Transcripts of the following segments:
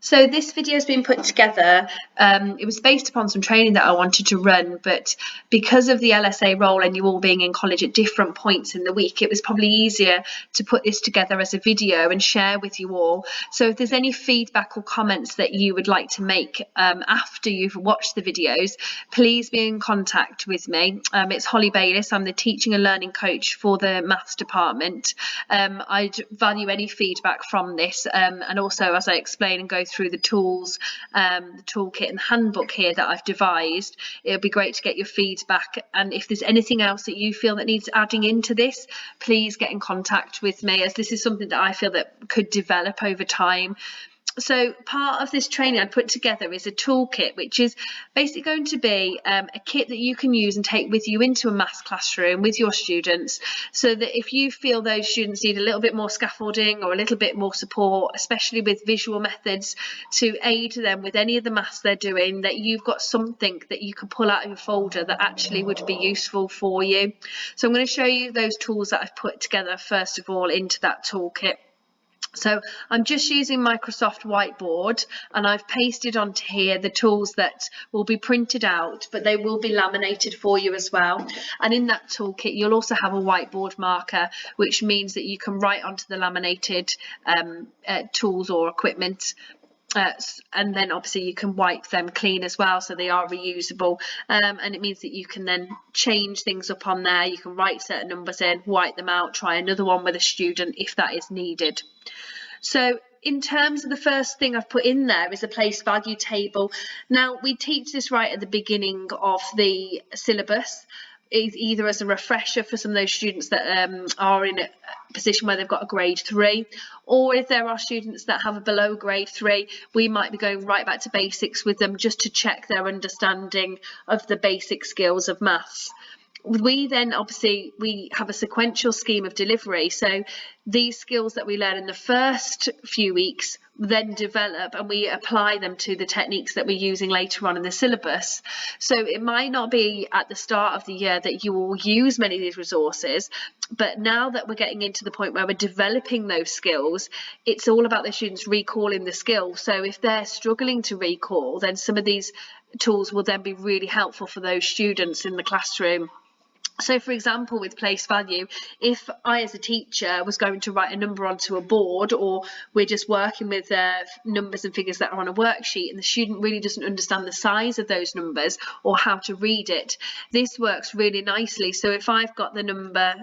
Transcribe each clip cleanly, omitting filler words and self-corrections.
So this video has been put together. It was based upon some training that I wanted to run, but because of the LSA role and you all being in college at different points in the week, it was probably easier to put this together as a video and share with you all. So if there's any feedback or comments that you would like to make after you've watched the videos, please be in contact with me. It's Holly Bayliss. I'm the teaching and learning coach for the maths department. I'd value any feedback from this, and also as I explain and go through the tools, the toolkit and the handbook here that I've devised, it'll be great to get your feedback. And if there's anything else that you feel that needs adding into this, please get in contact with me, as this is something that I feel that could develop over time. So part of this training I put together is a toolkit, which is basically going to be a kit that you can use and take with you into a maths classroom with your students, so that if you feel those students need a little bit more scaffolding or a little bit more support, especially with visual methods to aid them with any of the maths they're doing, that you've got something that you can pull out of your folder that actually would be useful for you. So I'm going to show you those tools that I've put together first of all into that toolkit. So I'm just using Microsoft Whiteboard, and I've pasted onto here the tools that will be printed out, but they will be laminated for you as well. And in that toolkit, you'll also have a whiteboard marker, which means that you can write onto the laminated tools or equipment. And then obviously you can wipe them clean as well, so they are reusable, and it means that you can then change things up on there. You can write certain numbers in, wipe them out, try another one with a student if that is needed. So in terms of the first thing I've put in there is a place value table. Now we teach this right at the beginning of the syllabus, either as a refresher for some of those students that are in a position where they've got a grade 3, or if there are students that have a below grade 3, we might be going right back to basics with them just to check their understanding of the basic skills of maths. We then obviously we have a sequential scheme of delivery, so these skills that we learn in the first few weeks then develop and we apply them to the techniques that we're using later on in the syllabus. So it might not be at the start of the year that you will use many of these resources, but now that we're getting into the point where we're developing those skills, it's all about the students recalling the skill. So if they're struggling to recall, then some of these tools will then be really helpful for those students in the classroom. So for example, with place value, if I as a teacher was going to write a number onto a board, or we're just working with numbers and figures that are on a worksheet and the student really doesn't understand the size of those numbers or how to read it, this works really nicely. So if I've got the number,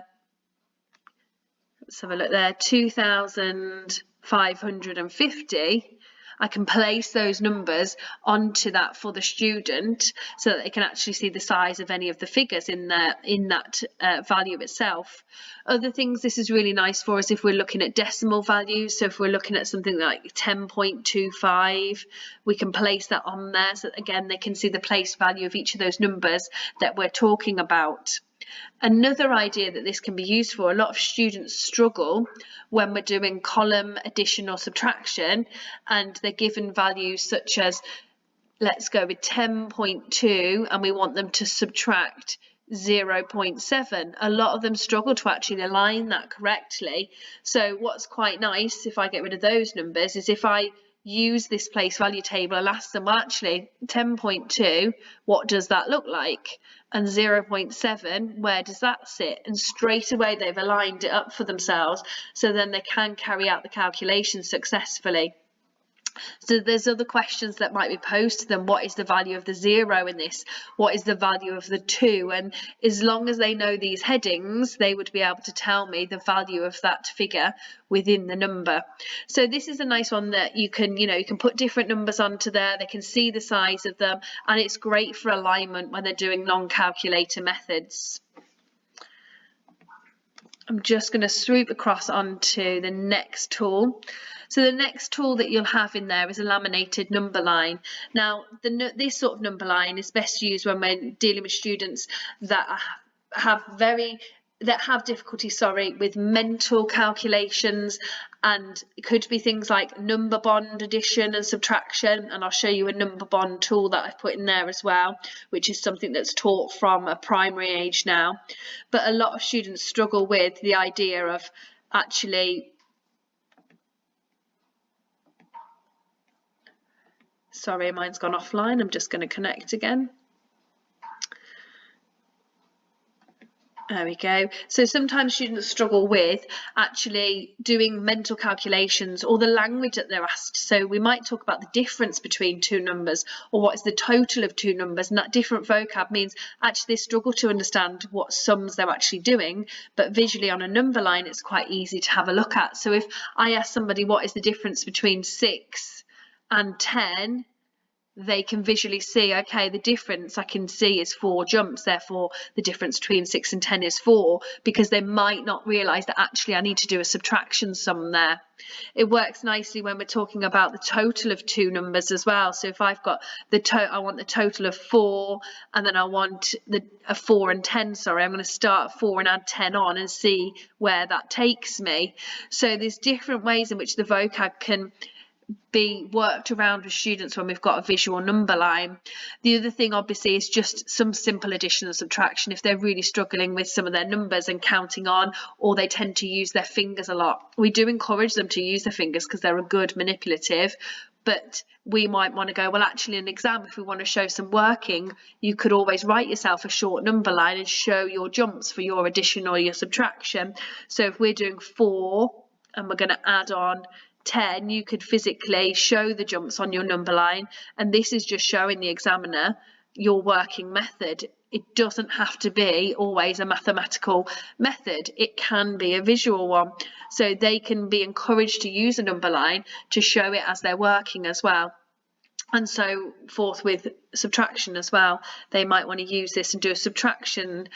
let's have a look there, 2,550, I can place those numbers onto that for the student so that they can actually see the size of any of the figures in that value itself. Other things this is really nice for us if we're looking at decimal values. So if we're looking at something like 10.25, we can place that on there so that, again, they can see the place value of each of those numbers that we're talking about. Another idea that this can be used for, a lot of students struggle when we're doing column addition or subtraction and they're given values such as, let's go with 10.2 and we want them to subtract 0.7. A lot of them struggle to actually align that correctly. So what's quite nice, if I get rid of those numbers, is if I use this place value table and ask them, well, actually 10.2, what does that look like? And 0.7, where does that sit? And straight away they've aligned it up for themselves, so then they can carry out the calculation successfully. So there's other questions that might be posed to them. What is the value of the 0 in this? What is the value of the 2? And as long as they know these headings, they would be able to tell me the value of that figure within the number. So this is a nice one that you can put different numbers onto there. They can see the size of them, and it's great for alignment when they're doing non-calculator methods. I'm just going to swoop across onto the next tool. So the next tool that you'll have in there is a laminated number line. Now, this sort of number line is best used when we're dealing with students that have difficulty with mental calculations, and it could be things like number bond addition and subtraction, and I'll show you a number bond tool that I've put in there as well, which is something that's taught from a primary age now. But a lot of students struggle with the idea of actually Sorry, mine's gone offline. I'm just going to connect again. There we go. So sometimes students struggle with actually doing mental calculations or the language that they're asked. So we might talk about the difference between two numbers, or what is the total of two numbers, and that different vocab means actually they struggle to understand what sums they're actually doing, but visually on a number line it's quite easy to have a look at. So if I ask somebody what is the difference between 6 and 10, they can visually see, okay, the difference I can see is 4 jumps, therefore the difference between 6 and 10 is 4, because they might not realise that actually I need to do a subtraction sum there. It works nicely when we're talking about the total of two numbers as well. So if I've got I want the total of 4, and then I want a 4 and 10, sorry, I'm going to start at 4 and add 10 on and see where that takes me. So there's different ways in which the vocab can be worked around with students when we've got a visual number line. The other thing obviously is just some simple addition and subtraction if they're really struggling with some of their numbers and counting on, or they tend to use their fingers a lot. We do encourage them to use their fingers because they're a good manipulative, but we might want to go, well, actually in an exam, if we want to show some working, you could always write yourself a short number line and show your jumps for your addition or your subtraction. So if we're doing 4 and we're going to add on 10, you could physically show the jumps on your number line, and this is just showing the examiner your working method. It doesn't have to be always a mathematical method, it can be a visual one, so they can be encouraged to use a number line to show it as they're working as well. And so forth with subtraction as well, they might want to use this and do a subtraction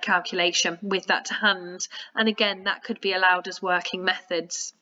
calculation with that to hand, and again that could be allowed as working methods.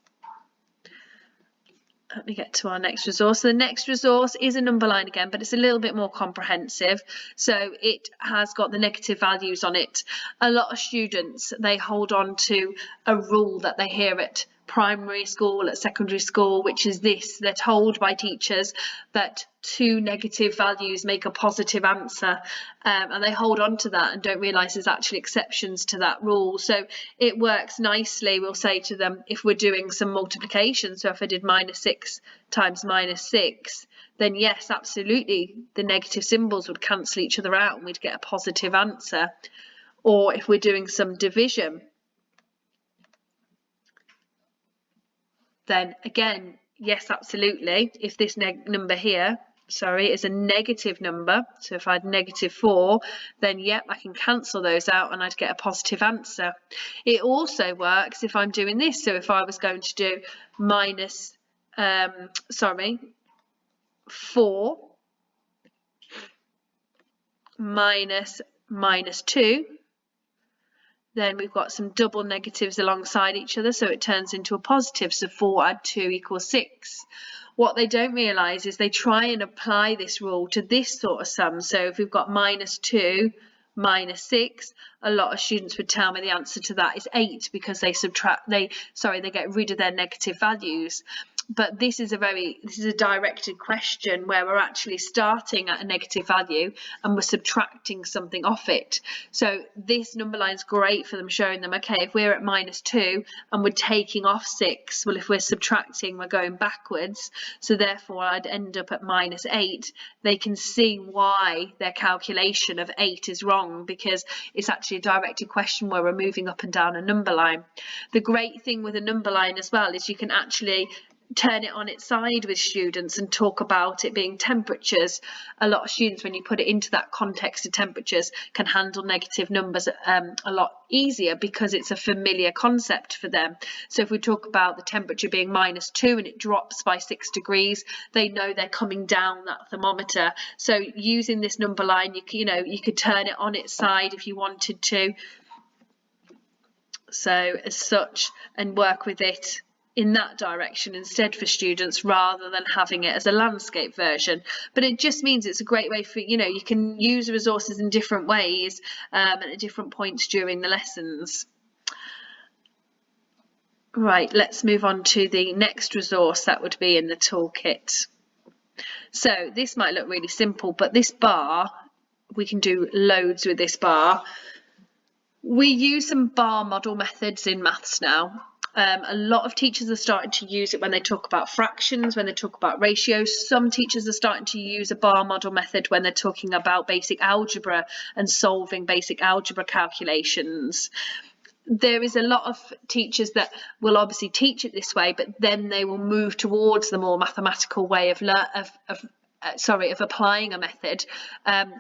Let me get to our next resource. So the next resource is a number line again, but it's a little bit more comprehensive. So it has got the negative values on it. A lot of students, they hold on to a rule that they hear at primary school, at secondary school, which is this: they're told by teachers that 2 negative values make a positive answer, and they hold on to that and don't realise there's actually exceptions to that rule. So it works nicely. We'll say to them, if we're doing some multiplication, so if I did -6 times -6, then yes, absolutely, the negative symbols would cancel each other out and we'd get a positive answer. Or if we're doing some division, then again, yes, absolutely, if this number here, sorry, is a negative number, so if I had -4, then yep, I can cancel those out and I'd get a positive answer. It also works if I'm doing this, so if I was going to do -4 minus -2, then we've got some double negatives alongside each other, so it turns into a positive. So 4 add 2 equals 6. What they don't realise is they try and apply this rule to this sort of sum. So if we've got -2 -6, a lot of students would tell me the answer to that is 8, because they get rid of their negative values. But this is a directed question where we're actually starting at a negative value and we're subtracting something off it. So this number line is great for them, showing them, okay, if we're at -2 and we're taking off 6, well, if we're subtracting, we're going backwards, so therefore I'd end up at -8. They can see why their calculation of 8 is wrong, because it's actually a directed question where we're moving up and down a number line. The great thing with a number line as well is you can actually turn it on its side with students and talk about it being temperatures. A lot of students, when you put it into that context of temperatures, can handle negative numbers a lot easier because it's a familiar concept for them. So if we talk about the temperature being -2 and it drops by 6 degrees, they know they're coming down that thermometer. So using this number line, you could turn it on its side if you wanted to. So as such, and work with it in that direction instead for students, rather than having it as a landscape version. But it just means it's a great way for, you can use resources in different ways and at different points during the lessons. Right, let's move on to the next resource that would be in the toolkit. So this might look really simple, but this bar, we can do loads with this bar. We use some bar model methods in maths now. A lot of teachers are starting to use it when they talk about fractions, when they talk about ratios. Some teachers are starting to use a bar model method when they're talking about basic algebra and solving basic algebra calculations. There is a lot of teachers that will obviously teach it this way, but then they will move towards the more mathematical way of applying a method.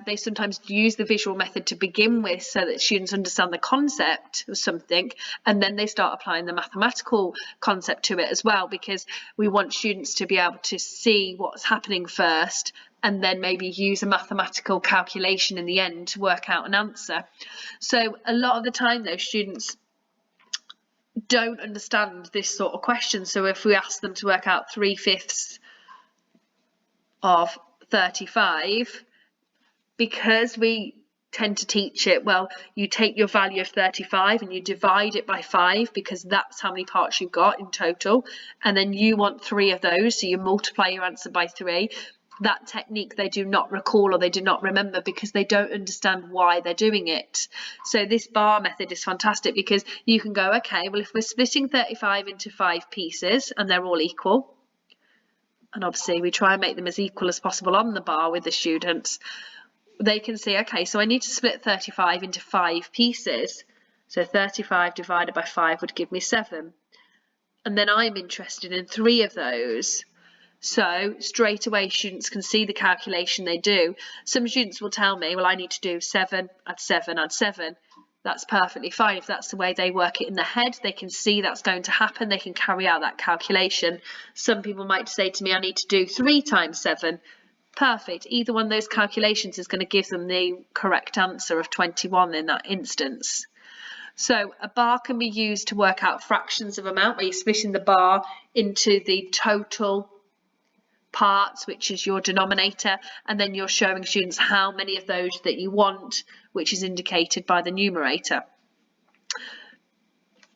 They sometimes use the visual method to begin with so that students understand the concept of something, and then they start applying the mathematical concept to it as well, because we want students to be able to see what's happening first and then maybe use a mathematical calculation in the end to work out an answer. So a lot of the time though, students don't understand this sort of question. So if we ask them to work out 3/5 of 35, because we tend to teach it, well, you take your value of 35 and you divide it by 5, because that's how many parts you've got in total, and then you want 3 of those, so you multiply your answer by 3. That technique they do not recall, or they do not remember, because they don't understand why they're doing it. So this bar method is fantastic, because you can go, okay, well, if we're splitting 35 into 5 pieces and they're all equal, and obviously we try and make them as equal as possible on the bar with the students, they can see, okay, so I need to split 35 into 5 pieces. So 35 divided by 5 would give me 7. And then I'm interested in 3 of those. So straight away students can see the calculation they do. Some students will tell me, well, I need to do 7, add 7, add 7. That's perfectly fine. If that's the way they work it in their head, they can see that's going to happen. They can carry out that calculation. Some people might say to me, I need to do 3 times 7. Perfect. Either one of those calculations is going to give them the correct answer of 21 in that instance. So a bar can be used to work out fractions of amount, where you're splitting the bar into the total parts, which is your denominator, and then you're showing students how many of those that you want, which is indicated by the numerator.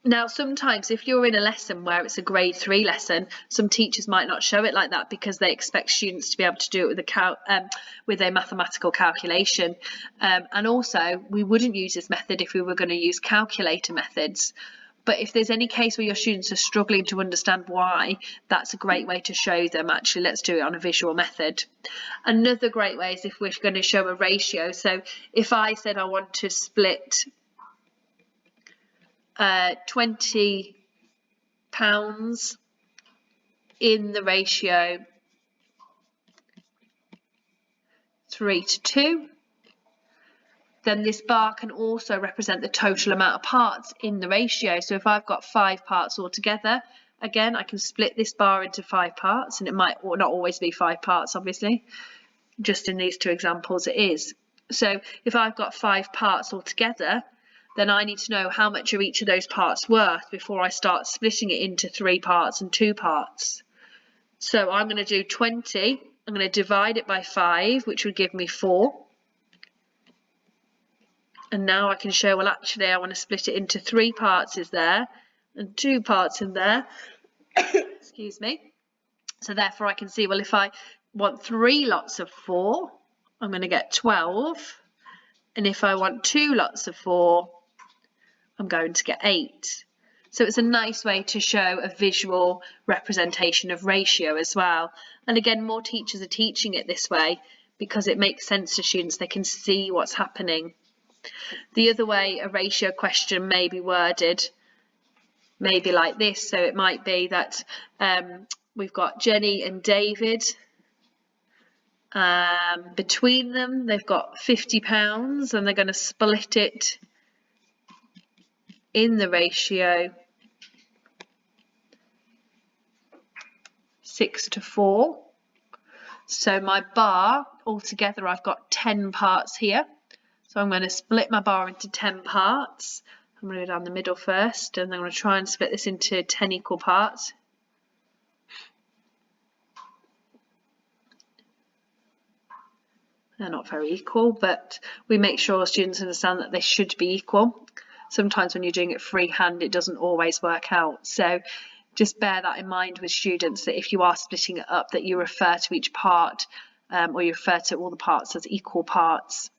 Now, sometimes if you're in a lesson where it's a grade 3 lesson, some teachers might not show it like that, because they expect students to be able to do it with a mathematical calculation. And also, we wouldn't use this method if we were going to use calculator methods. But if there's any case where your students are struggling to understand why, that's a great way to show them, actually, let's do it on a visual method. Another great way is if we're going to show a ratio. So if I said I want to split £20 in the ratio 3:2, then this bar can also represent the total amount of parts in the ratio. So if I've got 5 parts altogether, again, I can split this bar into 5 parts, and it might not always be 5 parts, obviously. Just in these 2 examples it is. So if I've got 5 parts altogether, then I need to know how much are each of those parts worth before I start splitting it into 3 parts and 2 parts. So I'm going to do 20, I'm going to divide it by 5, which would give me 4. And now I can show, well, actually, I want to split it into 3 parts is there, and 2 parts in there. Excuse me. So therefore I can see, well, if I want 3 lots of 4, I'm going to get 12. And if I want 2 lots of 4, I'm going to get 8. So it's a nice way to show a visual representation of ratio as well. And again, more teachers are teaching it this way because it makes sense to students. They can see what's happening. The other way a ratio question may be worded, maybe like this. So it might be that we've got Jenny and David. Between them, they've got £50, and they're going to split it in the ratio 6:4. So my bar altogether, I've got 10 parts here. So I'm going to split my bar into 10 parts. I'm going to go down the middle first, and I'm going to try and split this into 10 equal parts. They're not very equal, but we make sure students understand that they should be equal. Sometimes when you're doing it freehand, it doesn't always work out. So just bear that in mind with students, that if you are splitting it up, that you refer to each part or you refer to all the parts as equal parts.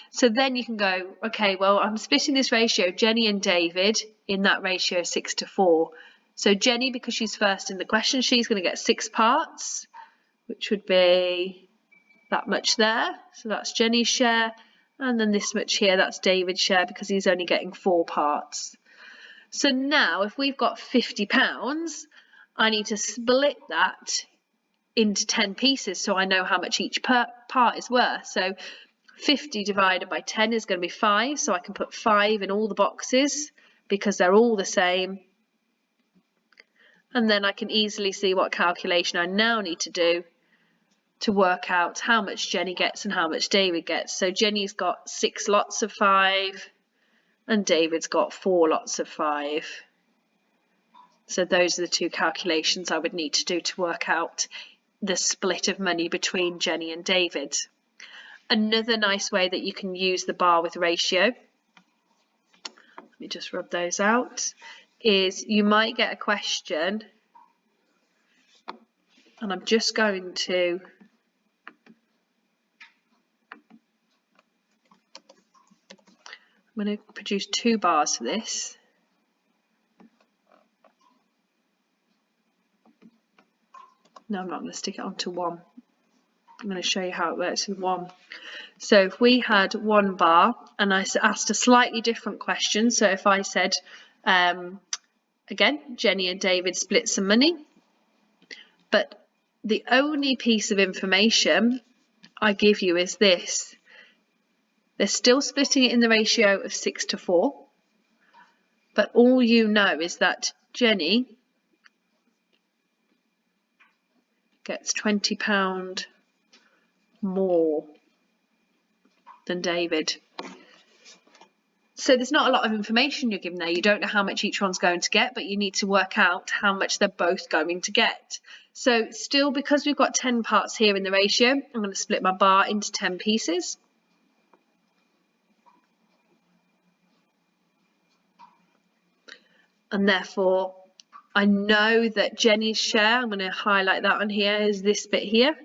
So then you can go, okay, well, I'm splitting this ratio, Jenny and David, in that ratio 6:4. So Jenny, because she's first in the question, she's going to get 6 parts, which would be that much there. So that's Jenny's share. And then this much here, that's David's share, because he's only getting 4 parts. So now if we've got £50, I need to split that into 10 pieces so I know how much each part is worth. So 50 divided by 10 is going to be 5, so I can put 5 in all the boxes because they're all the same. And then I can easily see what calculation I now need to do to work out how much Jenny gets and how much David gets. So Jenny's got 6 lots of 5 and David's got 4 lots of 5. So those are the 2 calculations I would need to do to work out the split of money between Jenny and David. Another nice way that you can use the bar with ratio, let me just rub those out, is you might get a question, and I'm just going to produce 2 bars for this. No, I'm not going to stick it onto 1. I'm going to show you how it works with 1. So if we had 1 bar and I asked a slightly different question, so if I said, again, Jenny and David split some money, but the only piece of information I give you is this. They're still splitting it in the ratio of 6:4, but all you know is that Jenny gets £20 more than David. So there's not a lot of information you're given there. You don't know how much each one's going to get, but you need to work out how much they're both going to get. So still, because we've got 10 parts here in the ratio, I'm going to split my bar into 10 pieces. And therefore, I know that Jenny's share, I'm going to highlight that on here, is this bit here.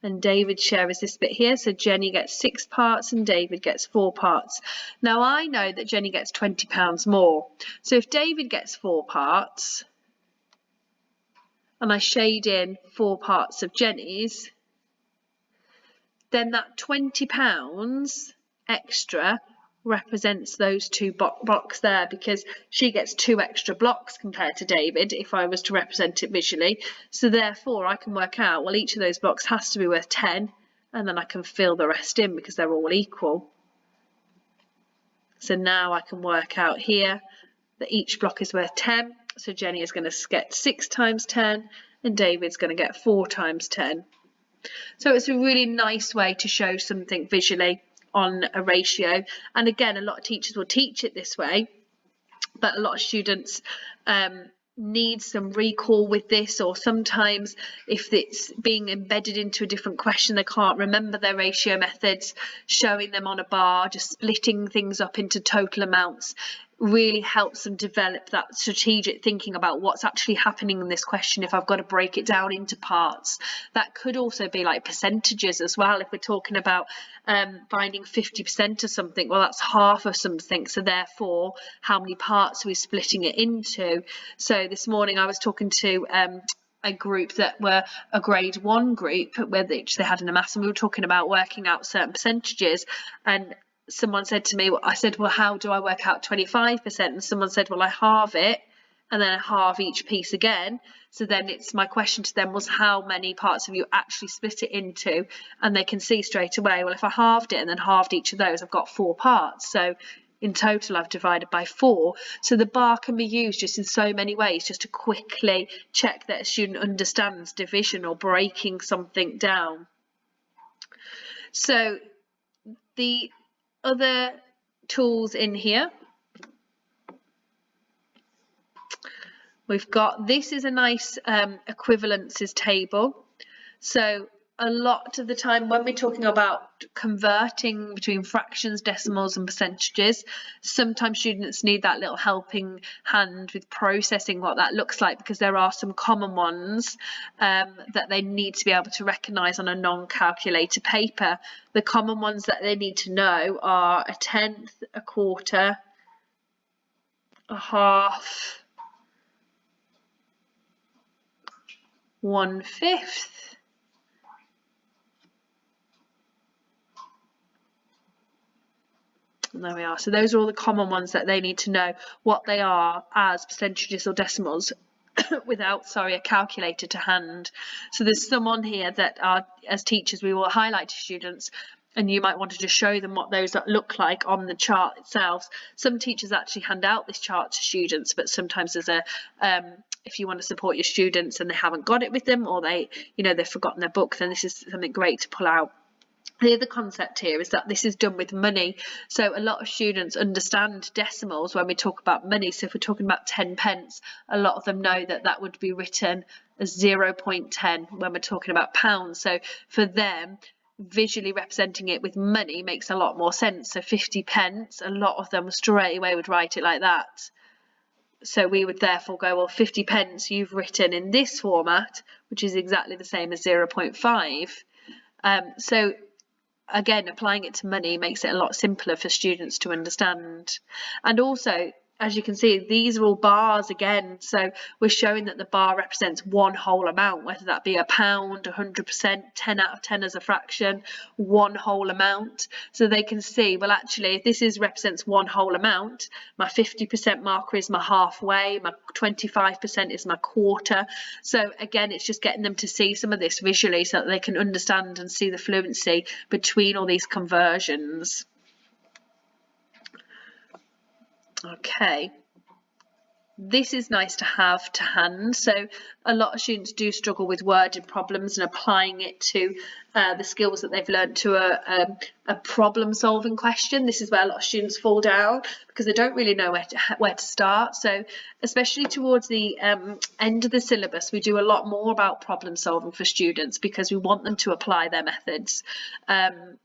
And David's share is this bit here. So Jenny gets 6 parts and David gets 4 parts. Now I know that Jenny gets £20 more. So if David gets 4 parts and I shade in 4 parts of Jenny's, then that £20 extra represents those 2 blocks there, because she gets 2 extra blocks compared to David if I was to represent it visually. So therefore I can work out, well, each of those blocks has to be worth 10, and then I can fill the rest in because they're all equal. So now I can work out here that each block is worth 10. So Jenny is going to get 6 times 10 and David's going to get 4 times 10. So it's a really nice way to show something visually on a ratio. And again, a lot of teachers will teach it this way, but a lot of students need some recall with this, or sometimes if it's being embedded into a different question, they can't remember their ratio methods. Showing them on a bar, just splitting things up into total amounts, really helps them develop that strategic thinking about what's actually happening in this question if I've got to break it down into parts. That could also be like percentages as well. If we're talking about finding 50% of something, well, that's half of something, so therefore how many parts are we splitting it into? So this morning I was talking to a group that were a grade 1 group, which they had in a maths, and we were talking about working out certain percentages, and someone said to me, I said, well, how do I work out 25%? And someone said, well, I halve it and then I halve each piece again. So then it's my question to them was, how many parts have you actually split it into? And they can see straight away, well, if I halved it and then halved each of those, I've got 4 parts. So in total, I've divided by 4. So the bar can be used just in so many ways, just to quickly check that a student understands division or breaking something down. So the other tools in here, we've got, this is a nice equivalences table. So a lot of the time when we're talking about converting between fractions, decimals and percentages, sometimes students need that little helping hand with processing what that looks like, because there are some common ones that they need to be able to recognise on a non-calculator paper. The common ones that they need to know are a tenth, a quarter, a half, 1/5. And there we are. So those are all the common ones that they need to know what they are as percentages or decimals without, a calculator to hand. So there's some on here that are, as teachers, we will highlight to students, and you might want to just show them what those look like on the chart itself. Some teachers actually hand out this chart to students, but sometimes there's a if you want to support your students and they haven't got it with them, or they've forgotten their book, then this is something great to pull out. The other concept here is that this is done with money. So a lot of students understand decimals when we talk about money. So if we're talking about 10 pence, a lot of them know that that would be written as 0.10 when we're talking about pounds. So for them, visually representing it with money makes a lot more sense. So 50 pence, a lot of them straight away would write it like that. So we would therefore go, well, 50 pence you've written in this format, which is exactly the same as 0.5. So again, applying it to money makes it a lot simpler for students to understand. And also, as you can see, these are all bars again. So we're showing that the bar represents one whole amount, whether that be a pound, 100%, 10 out of 10 as a fraction, one whole amount. So they can see, well, actually, if this represents one whole amount, my 50% marker is my halfway, my 25% is my quarter. So again, it's just getting them to see some of this visually so that they can understand and see the fluency between all these conversions. Okay, this is nice to have to hand. So a lot of students do struggle with worded problems and applying it to the skills that they've learned to a problem solving question. This is where a lot of students fall down because they don't really know where to start. So especially towards the end of the syllabus, we do a lot more about problem solving for students because we want them to apply their methods. And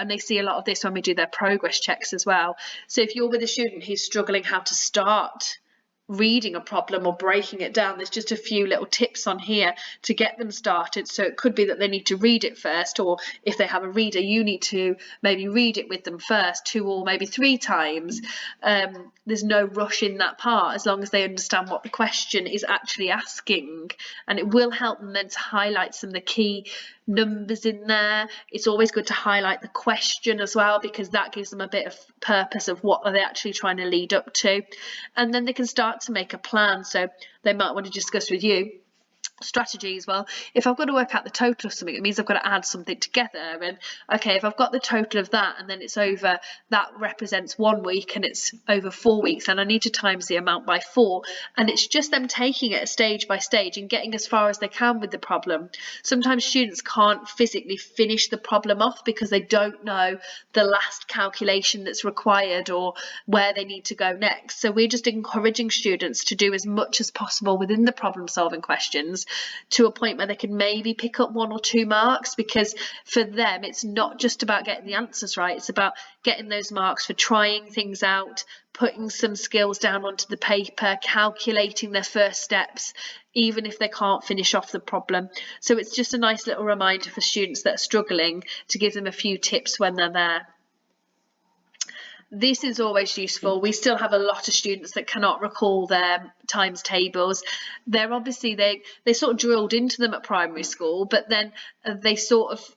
they see a lot of this when we do their progress checks as well. So if you're with a student who's struggling how to start reading a problem or breaking it down, there's just a few little tips on here to get them started. So it could be that they need to read it first, or if they have a reader, you need to maybe read it with them first 2 or maybe 3 times. There's no rush in that part as long as they understand what the question is actually asking, and it will help them then to highlight some of the key numbers in there. It's always good to highlight the question as well because that gives them a bit of purpose of what are they actually trying to lead up to, and then they can start to make a plan. So they might want to discuss with you strategies. Well, if I've got to work out the total of something, it means I've got to add something together. And okay, if I've got the total of that and then it's over, that represents 1 week and it's over 4 weeks, and I need to times the amount by 4. And it's just them taking it stage by stage and getting as far as they can with the problem. Sometimes students can't physically finish the problem off because they don't know the last calculation that's required or where they need to go next. So we're just encouraging students to do as much as possible within the problem solving questions to a point where they can maybe pick up 1 or 2 marks, because for them it's not just about getting the answers right, it's about getting those marks for trying things out, putting some skills down onto the paper, calculating their first steps, even if they can't finish off the problem. So it's just a nice little reminder for students that are struggling to give them a few tips when they're there. This is always useful. We still have a lot of students that cannot recall their times tables. They're obviously, they sort of drilled into them at primary school, but then they sort of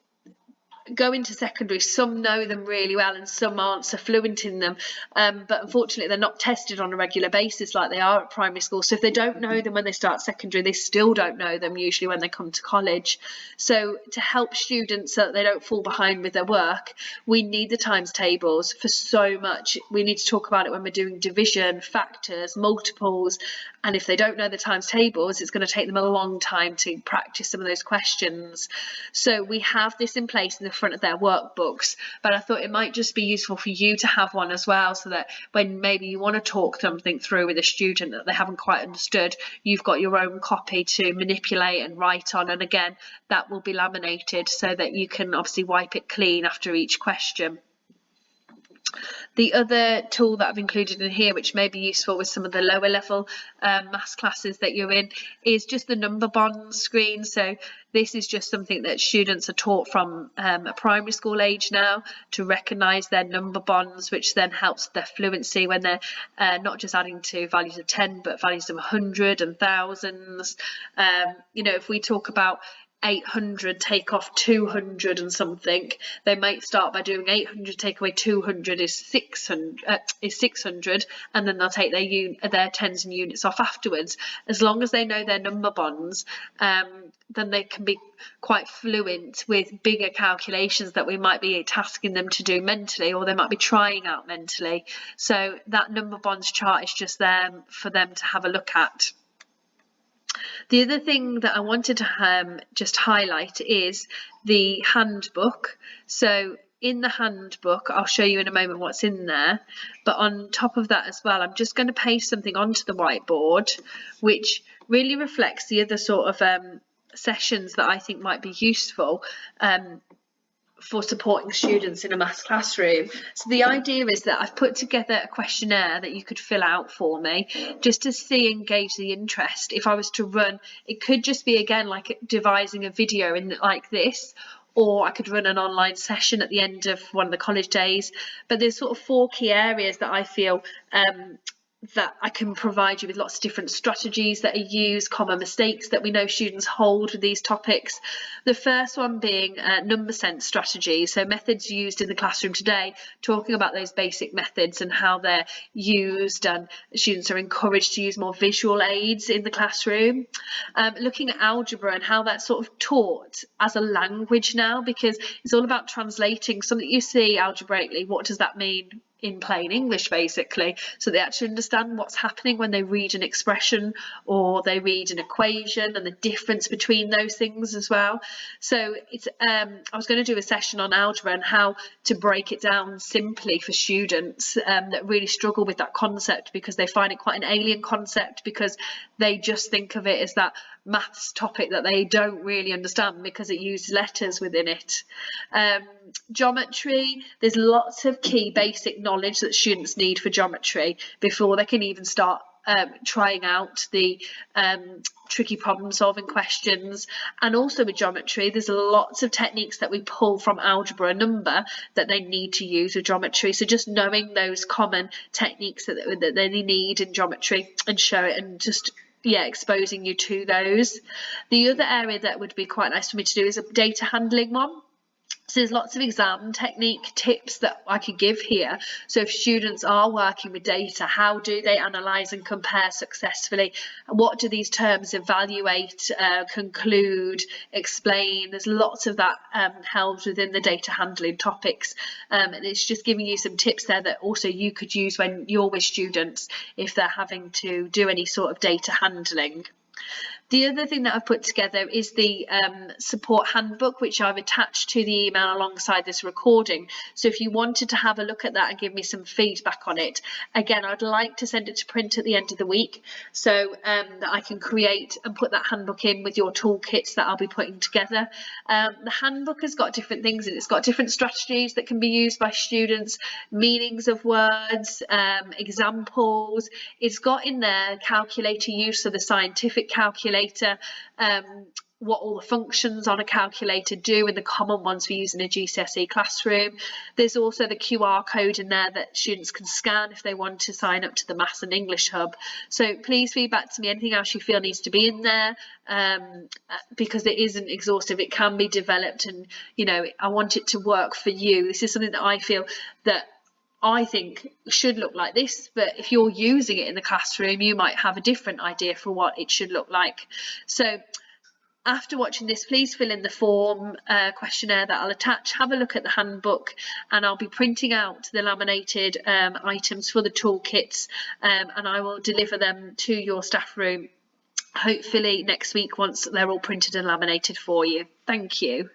go into secondary. Some know them really well and some aren't so fluent in them, but unfortunately they're not tested on a regular basis like they are at primary school. So if they don't know them when they start secondary, they still don't know them usually when they come to college. So to help students so that they don't fall behind with their work, we need the times tables for so much. We need to talk about it when we're doing division, factors, multiples, and if they don't know the times tables, it's going to take them a long time to practice some of those questions. So we have this in place in the front of their workbooks, but I thought it might just be useful for you to have one as well, so that when maybe you want to talk something through with a student that they haven't quite understood, you've got your own copy to manipulate and write on, and again that will be laminated so that you can obviously wipe it clean after each question. The other tool that I've included in here, which may be useful with some of the lower level maths classes that you're in, is just the number bond screen. So this is just something that students are taught from a primary school age now to recognise their number bonds, which then helps their fluency when they're not just adding to values of 10 but values of 100 and thousands. You know, if we talk about 800 take off 200 and something, they might start by doing 800 take away 200 is 600, and then they'll take their tens and units off afterwards. As long as they know their number bonds, then they can be quite fluent with bigger calculations that we might be tasking them to do mentally, or they might be trying out mentally. So that number bonds chart is just there for them to have a look at. The other thing that I wanted to just highlight is the handbook. So in the handbook, I'll show you in a moment what's in there, but on top of that as well, I'm just going to paste something onto the whiteboard which really reflects the other sort of sessions that I think might be useful for supporting students in a maths classroom. So the idea is that I've put together a questionnaire that you could fill out for me just to engage the interest. If I was to run, it could just be again like devising a video in like this, or I could run an online session at the end of one of the college days. But there's sort of 4 key areas that I feel that I can provide you with lots of different strategies that are used, common mistakes that we know students hold with these topics. The first one being number sense strategies, so methods used in the classroom today, talking about those basic methods and how they're used, and students are encouraged to use more visual aids in the classroom. Looking at algebra and how that's sort of taught as a language now, because it's all about translating something you see algebraically, what does that mean in plain English, basically, so they actually understand what's happening when they read an expression or they read an equation, and the difference between those things as well. So it's I was going to do a session on algebra and how to break it down simply for students that really struggle with that concept, because they find it quite an alien concept, because they just think of it as that maths topic that they don't really understand because it uses letters within it. Geometry, there's lots of key basic knowledge that students need for geometry before they can even start trying out the tricky problem solving questions. And also with geometry, there's lots of techniques that we pull from algebra and number that they need to use with geometry. So just knowing those common techniques that they need in geometry and show it, and just exposing you to those. The other area that would be quite nice for me to do is a data handling one. So there's lots of exam technique tips that I could give here. So if students are working with data, how do they analyse and compare successfully? What do these terms evaluate, conclude, explain? There's lots of that held within the data handling topics. And it's just giving you some tips there that also you could use when you're with students if they're having to do any sort of data handling. The other thing that I've put together is the support handbook, which I've attached to the email alongside this recording. So if you wanted to have a look at that and give me some feedback on it, again, I'd like to send it to print at the end of the week, so that I can create and put that handbook in with your toolkits that I'll be putting together. The handbook has got different things, and it's got different strategies that can be used by students, meanings of words, examples. It's got in there calculator use, so the scientific calculator, what all the functions on a calculator do, and the common ones we use in a GCSE classroom. There's also the QR code in there that students can scan if they want to sign up to the Maths and English Hub. So please feedback to me anything else you feel needs to be in there, because it isn't exhaustive. It can be developed, and I want it to work for you. This is something that I feel that I think should look like this, but if you're using it in the classroom, you might have a different idea for what it should look like. So after watching this, please fill in the form questionnaire that I'll attach, have a look at the handbook, and I'll be printing out the laminated items for the toolkits, and I will deliver them to your staff room hopefully next week once they're all printed and laminated for you. Thank you.